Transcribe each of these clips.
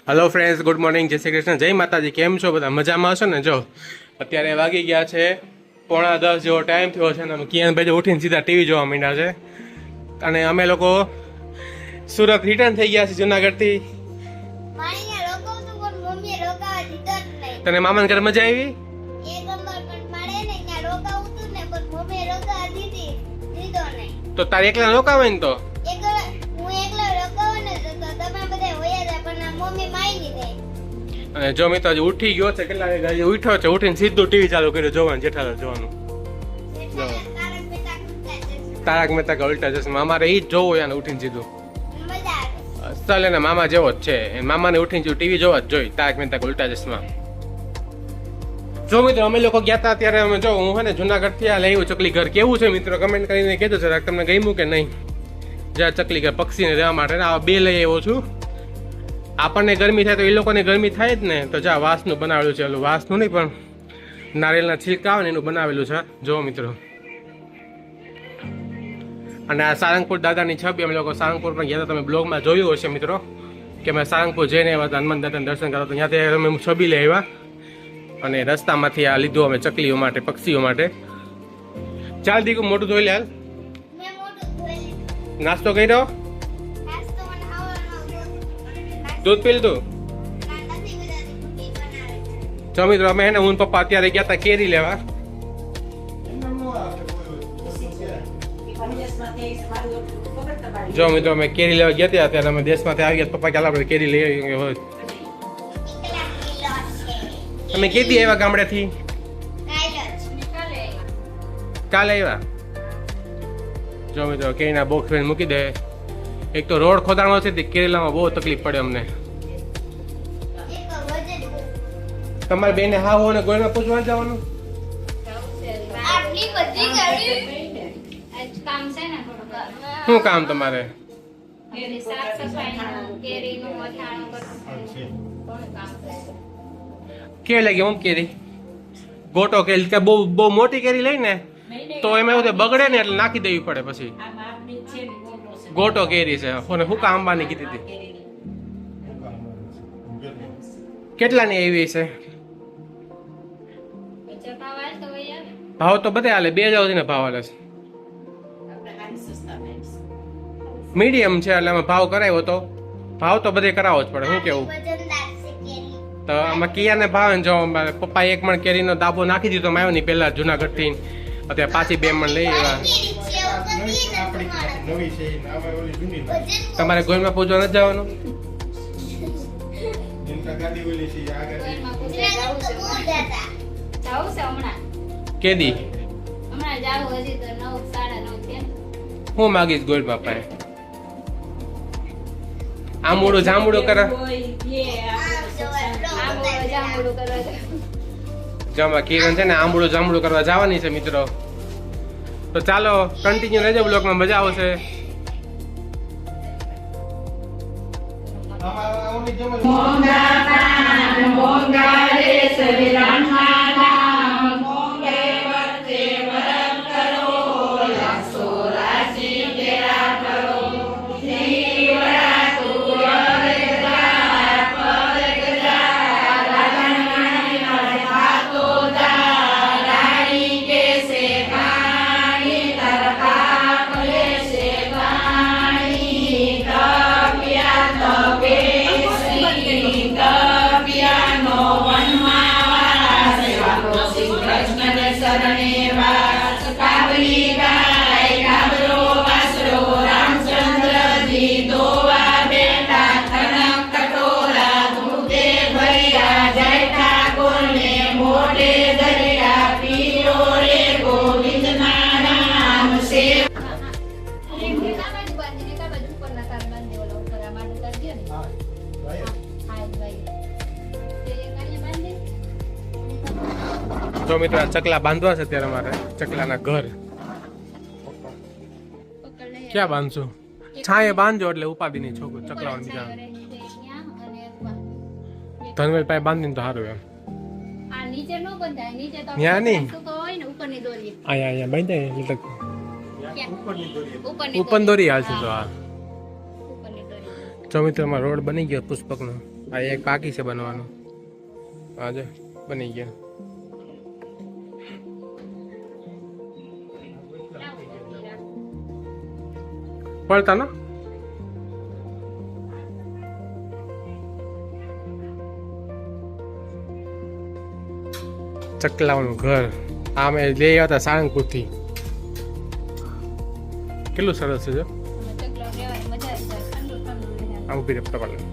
Hello friends, good morning, જય શ્રી કૃષ્ણ, જય માતાજી. કેમ છો બધા? મજામાં હશો ને? જો અત્યારે વાગી ગયા છે 9:45 જેવો ટાઈમ થયો છે અને કિયાનભાઈ ઉઠીને સીધા ટીવી જોવા માંડ્યા છે. અને અમે લોકો સુરત રિટર્ન થઈ ગયા છે જુનાગઢથી. તને મામાના ઘરે મજા આવી? તો તારે એકલા રોકાવે ને? તો અને જો મિત્રો હજી ઉઠી ગયો છે, કેટલા વાગે ઉઠ્યો છે, ઉઠીને સીધું ટીવી ચાલુ કર્યું જોવાનું, જેઠાલાલ જોવાનું. તારક મહેતા કા ઉલ્ટા ચશ્મા અમારે ઈ જ જોવું યાર, ઉઠીને સીધું. ચાલ એના મામા જેવો જ છે, મામાને ઉઠીને ટીવી જોવા જ જોઈ, તારક મહેતા કા ઉલ્ટા ચશ્મા. જો મિત્રો અમે લોકો ગયા હતા ત્યારે અમે જો હું છે ને જુનાગઢ થી આ લઈ ચકલી ઘર કેવું છે મિત્રો કમેન્ટ કરીને કહેજો જરાક તમને ગમ્યું કે નહીં. જ્યાં ચકલી ઘર પક્ષીને રહેવા માટે આ બે લઈ આવ્યો છું. આપણને ગરમી થાય તો એ લોકોને ગરમી થાય જ ને, તો જા વાંસનું બનાવેલું છે, ઓલું વાંસનું નહીં પણ નારિયેળના છિલકા આવે ને એનું બનાવેલું છે. જો મિત્રો, અને આ સારંગપુર દાદાની છબી અમે લોકો સારંગપુર પણ ગયા હતા, તમે બ્લોગમાં જોયું હશે મિત્રો કે અમે સારંગપુર જઈને આવ્યા હતા, હનુમાન દાદાને દર્શન કરવા. તો ત્યાંથી અમે છબી લઈ આવ્યા અને રસ્તામાંથી આ લીધું અમે ચકલીઓ માટે, પક્ષીઓ માટે. ચાલ દીકું મોટું ધોઈ લે. હાલ નાસ્તો કર્યો? દૂધ પી લીધું? જો મિત્રો અમે એને હું પપ્પા અત્યારે ગયા હતા કેરી લેવા. જો મિત્રો અમે કેરી લેવા ગયા હતા ત્યારે અમે દેશમાંથી આવી ગયા. પપ્પા ચાલ આપણે કેરી લઈ આવી. તમે કેદી આવ્યા ગામડેથી? કાલે આવ્યા. જો મિત્રો કેરીના બોક્સ મૂકી દે. એક તો રોડ ખોદાણો છે, કેરેલામાં બહુ તકલીફ પડે અમને. તમારે બેને હા હો ને ગોળમાં પૂછવા જવાનું? શું કામ તમારે? કે લાગે હું કેરી ગોટો કેરી કે બહુ મોટી કેરી લઈ ને તો એમાં એવું બગડે ને એટલે નાખી દેવી પડે. પછી ગોટો કેરી છે. શું કામ આંબાની કીધી હતી? કેટલાની એવી છે? ભાવ તો બધે હાલે, 2000 ને ભાવ હાલે છે. મીડિયમ છે એટલે અમે ભાવ કરાવ્યો તો ભાવ તો બધે કરાવવો જ પડે. શું કેવું? તો આમાં કિયાને ભાવે ને જો પપ્પા 1 મણ કેરીનો દાબો નાખી દીધો આવ્યો નહીં પેલા જુનાગઢ થી, અત્યારે પાછી 2 મણ લઈ આવ્યા. તમારે ગોળમાં પૂજવા નથી જવાનું? કેદી હું માગીશ ગોળ બાપા? આમૂડું જામુડું કરે. જમા કિરણ છે ને આંબળું જાંબળું કરવા જવાની છે મિત્રો. તો ચાલો કન્ટિન્યુ રહેજો બ્લોગમાં, મજા આવશે. તો મિત્રો ચકલા બાંધવા છે ત્યારે અમારે ચકલાના ઘર. ક્યાં બાંધશું? છાંયે બાંધજો એટલે ઉપાધિ નહીં છોકરો ચકલાઓને બીજા. ધનવેલ પાસે બાંધીને તો સારું એમ. ત્યાં નહીં અહીંયા બાંધાય ઉપર દોરી હાલશે. તો આ જો મિત્રો રોડ બની ગયો પુષ્પકનો. આ એક બાકી છે બનવાનું. આજે બની ગયા. પડતા ને ચકલાઓનું ઘર આ મેં લઈ આવ્યા હતા સાળંગપુર થી. કેટલું સરસ છે જો. આમ ઉભી રહે પકડ.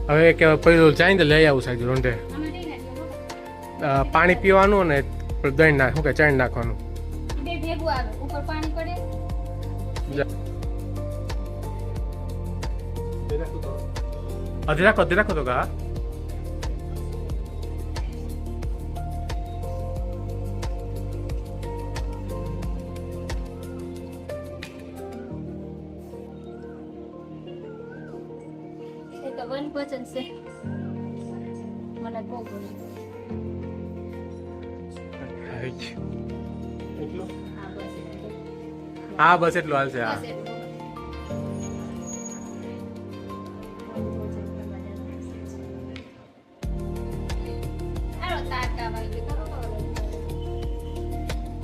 હવે કે પેલું જાય તો લઈ આવું સાહેબ રોંઢે. પાણી પીવાનું અને દહીં નાખ શું કે ચણ નાખવાનું. અધી રાખો તો કા હા બસ એટલું હાલ છે. હા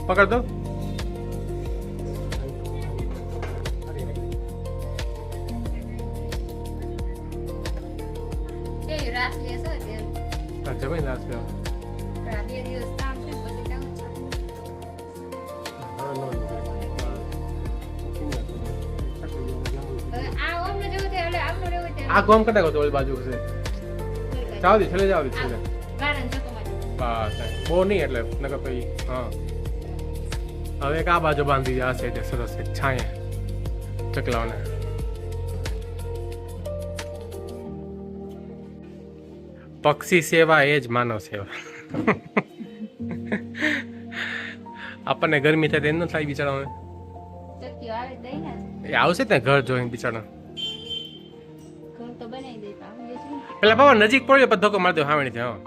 પકડ દો. જમીન રાસ લેવા આ ગોમ કદાચ તો ઓલી બાજુ છે. જાવ દી છેલ્લે જાવ દી છેલ્લે. બસ બહુ નહીં એટલે નકર પછી હા. હવે એક આ બાજુ બાંધી આ સાઈડે સરસ એક છાંયે ચકલાઓને. પક્ષી સેવા એ જ માનવ સેવા. આપણને ગરમી થાય એમ ન થાય બિચારાઓને. એ આવશે ને ઘર જોઈને બિચારા. પેલા બાબા નજીક પડ્યો પછી ધક્કો મારી દો હાવણી થી. હા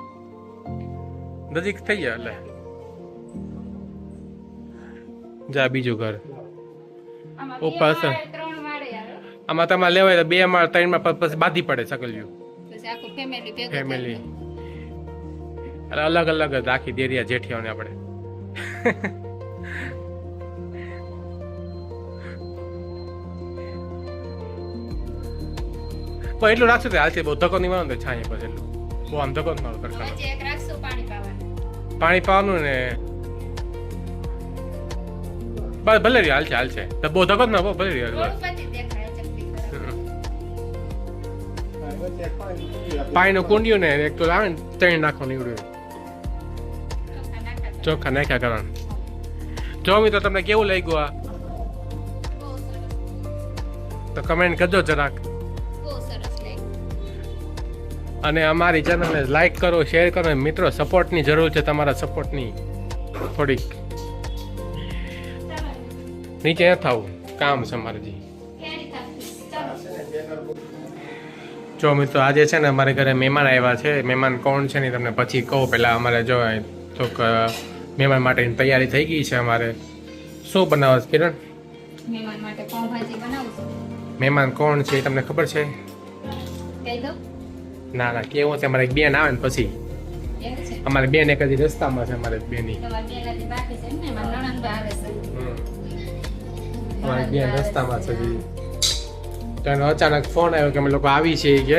નજીક થઈ ગયા એટલે જા બીજું ઘર ઉપર છે. આમાં તમારે લેવાય તો 2 માળ 3 માળ પછી બાંધી પડે સકલ્યું ફેમિલી. અલગ અલગ રાખી દેરિયા જેઠિયાઓને આપણે. પણ એટલું રાખશું તો હાલશે. બહુ ધક્કો નહીં મારવાનો છાંય પછી એટલું બહુ આમ ધક્કો મારો તડકા. પાણી પાવાનું ને બસ ભલે રહ્યો હાલશે તો બહુ ધક્કો ના ભલે રહ્યો. પાણીનું કુંડિયું ને એક તો આવે ને ચણી નાખવાનું નીવડ્યું ચોખ્ખા નાખ્યા કરવાનું. જો મિત્રો તમને કેવું લાગ્યું આ તો કમેન્ટ કરજો જરાક. અને અમારી ચેનલને લાઈક કરો, શેર કરો. મિત્રો સપોર્ટની જરૂર છે, તમારા સપોર્ટની થોડીક. નીચે ન થવું કામ છે અમારે જી. જો મિત્રો આજે છે ને અમારે ઘરે મહેમાન આવ્યા છે. મહેમાન કોણ છે ને તમને પછી કહું. પહેલાં અમારે જો થોક મહેમાન માટેની તૈયારી થઈ ગઈ છે. અમારે શું બનાવે છે કિરણ? મહેમાન માટે પાવભાજી બનાવું છું. મહેમાન કોણ છે તમને ખબર છે? કહી દો. ના ના કેવું છે અમારે એક બેન આવે ને પછી એવું છે. અમારે બેન એક હજી રસ્તામાં છે. અમારે બેની તમારી બેન હજી બાકી છે ને મારા નણંદ આવે છે. અમારી બેન રસ્તામાં છે હજી. તો એનો અચાનક ફોન આવ્યો કે અમે લોકો આવી છીએ કે.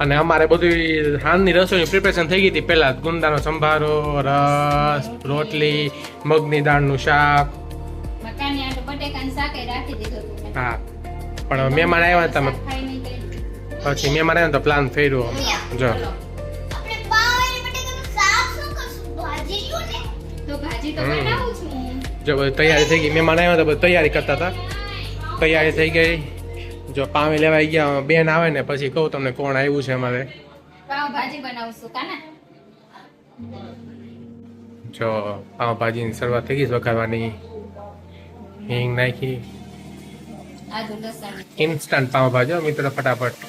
અને અમારે બધું હાલની રસોઈની પ્રિપેરેશન થઈ ગઈ હતી પહેલાં. ગુંદાનો સંભારો, રસ, રોટલી, મગની દાળનું શાક. મકાની આટલું બટેકાનું શાક રાખી દીધું હતું. હા પણ મહેમાન આવ્યા હતા ખાઈ નહીં ગઈ. પછી મહેમાન આવ્યા તો પ્લાન ફેર્યો. જો તો ભાજી તો બનાવું છું. જો બધી તૈયારી થઈ ગઈ. મહેમાન આવ્યા તો બધી તૈયારી કરતા હતા. તૈયારી થઈ ગઈ. જો પાણી લેવાઈ ગયા. બેન આવે ને પછી કહું તમને કોણ આવ્યું છે અમારે. પાવભાજી બનાવું છું કાના. જો પાવભાજીની શરૂઆત થઈ ગઈ વઘારવાની. હિંગ નાખી. આદુ લસણ. ઇન્સ્ટન્ટ પાવભાજી મિત્રો ફટાફટ.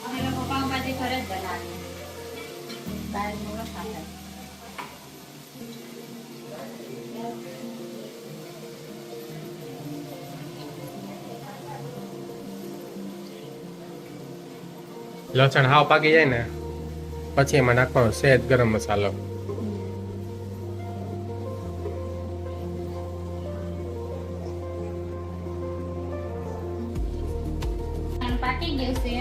અમે લોકો પાવભાજી ઘરે જ બનાવીએ. બહારનું ન ખાતા. લસણ હાવ પાકી જાય ને પછી એમાં નાખવાનો સહેજ ગરમ મસાલો. પાકી ગયું છે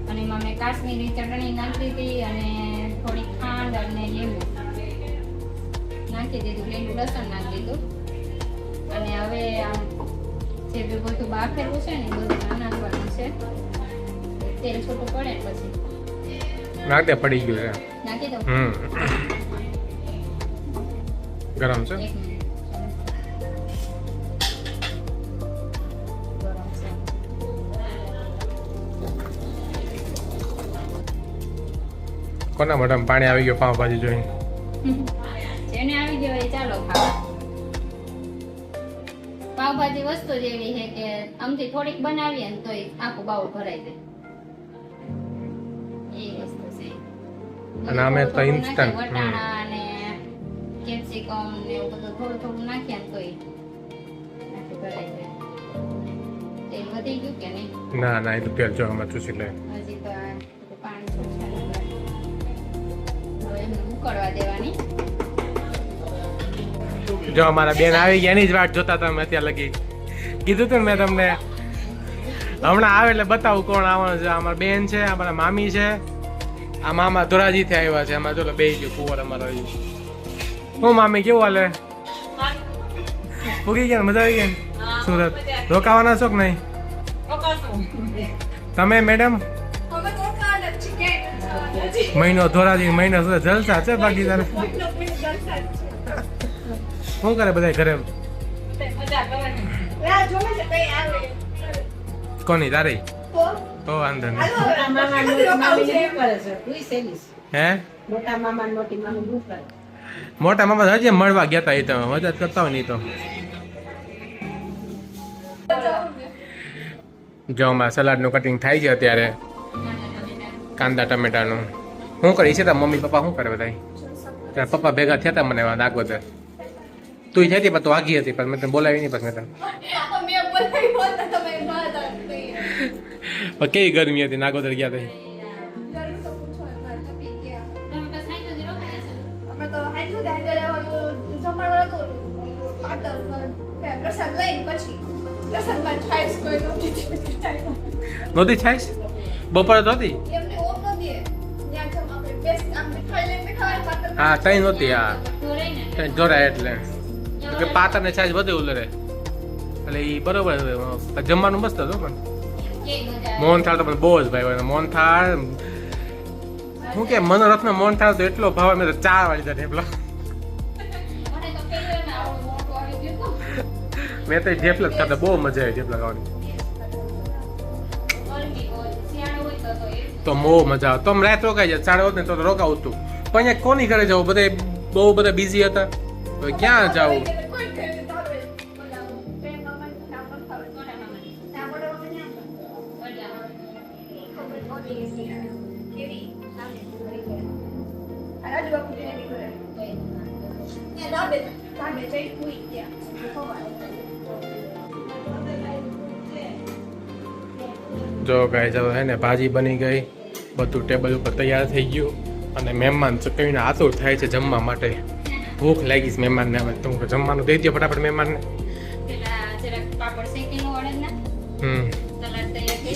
અને એમાં મેં કાશ્મીરી ચટણી નાખી દીધી અને થોડી ખાંડ અને લીંબુ નાખી દીધું, લીંબુ લસણ નાખી દીધું અને હવે આમ જે બી બધું બાફેલું છે ને એ બધું નાખવાનું છે. તેલ છૂટું પડે ને પછી નાખ દે, પડી ગયું છે. નાખી દઉં. ગરમ છે. એક મિનિટ. ગરમ છે. કોના મોઢામાં પાણી આવી ગયું પાવભાજી જોઈને? જેને આવી ગયો એ ચાલો ખાવા. પાવભાજી વસ્તુ જ એવી છે કે આમથી થોડીક બનાવીએ ને તોય આખું બાઉલ ભરાઈ જાય. એ વસ્તુ છે. અને આમે તો થોડું instant, નાખીએ, વટાણા અને કેપ્સિકમ ને એવું બધું થોડું થોડું નાખીએ ને તોય આખું ભરાઈ જાય. તેલ વધી ગયું કે નહીં? ના ના, એ તો તેલ જો આમાં ચૂસી લે. હજી તો આ બધું પાણી છૂટશે ને હવે એમને ઉકળવા દેવાની. જો અમારા બેન આવી ગયા એની જ વાટ જોતા હતા અમે અત્યારે લગી. કીધું તું ને મેં તમને, હમણાં આવે એટલે બતાવું કોણ આવવાનું છે. અમારા બેન છે, અમારા મામી છે, આ મામા ધોરાજી થી આવ્યા છે. આમાં જો બે ગયો કુંવર અમારો. હું મામી કેવું હાલે? પૂગી ગયા? મજા આવી ગઈ? સુરત રોકાવાના છો કે નહીં તમે મેડમ? મહિનો ધોરાજી, મહિનો સુરત જલસા છે. બાકી તારે શું કરે બધા ઘરે? કોની તારી? તો વાંધો નહીં. હે મોટા મામા હજી મળવા ગયા તા. એ તો મદદ કરતા હોય નહીં તો. જો અમારા સલાડનું કટિંગ થાય છે અત્યારે, કાંદા ટમેટાનું. શું કરી છે તારા મમ્મી પપ્પા? શું કરે બધા? તારા પપ્પા ભેગા થયા હતા મને નાગોદર. તું થઈ હતી પણ તું આગી હતી, પણ મેં તને બોલાવી નહીં. પછી મેં તને પણ કેવી ગરમી હતી નાગોદર ગયા હતા. નહોતી છાઈશ? બપોરે તો હતી. હા તઈ નહોતી. હા જોરાય એટલે કે પાતર ને છાશ બધું ઉલરે એટલે એ બરોબર. જમવાનું મસ્ત હતું પણ મોહનથાળ તો બહુ જ ભાઈ. મોહનથાળ શું કે મનોરથનો મોહનથાળ તો એટલો ભાવ. મેં તો 4 વાળી હતા ઢેપલા. મેં તો ઢેપલા જ ખાતા. બહુ મજા આવી ઢેપલા ખાવાની. તો બહુ મજા આવે. તો રાત રોકાઈ જાય. 4 હોત ને તો રોકાવું હતું. પણ અહીંયા કોની ઘરે જવું? બધા બહુ બધા બિઝી હતા. હવે ક્યાં જવું? જો ગાઈસ હવે હે ને ભાજી બની ગઈ, બધું ટેબલ ઉપર તૈયાર થઈ ગયું અને મહેમાન કહીને આતુર થાય છે જમવા માટે. ભૂખ લાગી છે મહેમાનને. હવે તું જમવાનું દઈ દો ફટાફટ મહેમાનને.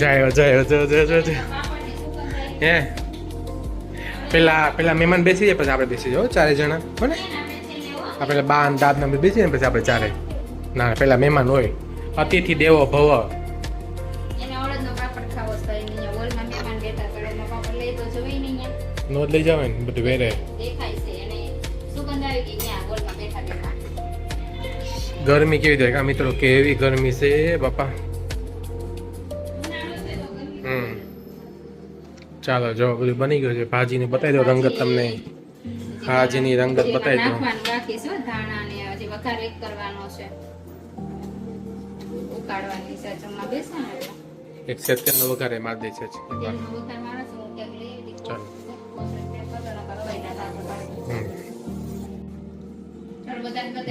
જાય જાય જાય. હે પેલા મહેમાન બેસી જાય પછી આપણે બેસી જાઓ 4 જણા. બને આપણે બા અને દાદના બેસી જાય પછી આપણે 4. ના પેલા મહેમાન હોય. અતિથિ દેવો ભવ. નો લઈ જાવ ને બધું વેરે. ગરમી કેવી થાય મિત્રો? કેવી ગરમી છે બાપા. ચાલો જો બધું બની ગયું છે. ભાજીની બતાવી દો રંગત તમને. ભાજીની રંગત બતાવી દો. એક સેકન્ડ નો વઘારે માર દે છે. ચાલો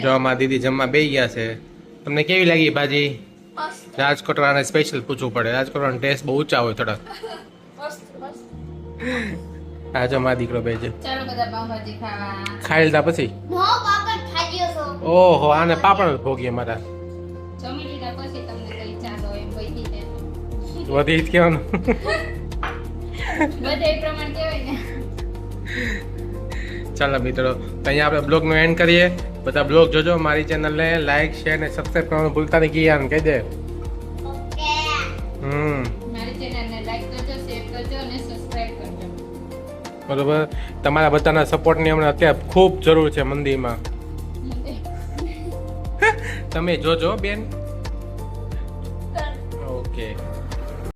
જો અમારા દીદી જમવા બેસી ગયા છે. તમને કેવી લાગી ભાજી? રાજકોટ વાળાને સ્પેશિયલ પૂછવું પડે. રાજકોટ વાળાનો ટેસ્ટ બહુ ઊંચા હોય થોડા. આ જો મારો દીકરો બે છે ચાલો બધા પાવભાજી ખાવા. ખાઈ લીધા પછી નો પાપડ ખાઈ ગયો છો. ઓહો આને પાપડ ભોગીએ મારા જમી લીધા પછી તમને કઈ ચાલો એમ વધી જાય. વધી જ કહેવાનું બધા એ પ્રમાણ કહેવાય ને. ચાલો મિત્રો તો અહીંયા આપણે બ્લોગનો એન્ડ કરીએ બધા બ્લોગ જોજો મારી ચેનલને લાઈક શેર અને સબસ્ક્રાઈબ કરવાનું ભૂલતા નહીં કિયાન કહી દે ઓકે. મારી ચેનલને લાઈક કરજો, શેર કરજો અને સબસ્ક્રાઇબ કરજો. બરોબર તમારા બધાના સપોર્ટની હમણાં અત્યારે ખૂબ જરૂર છે મંદિરમાં તમે જોજો બેન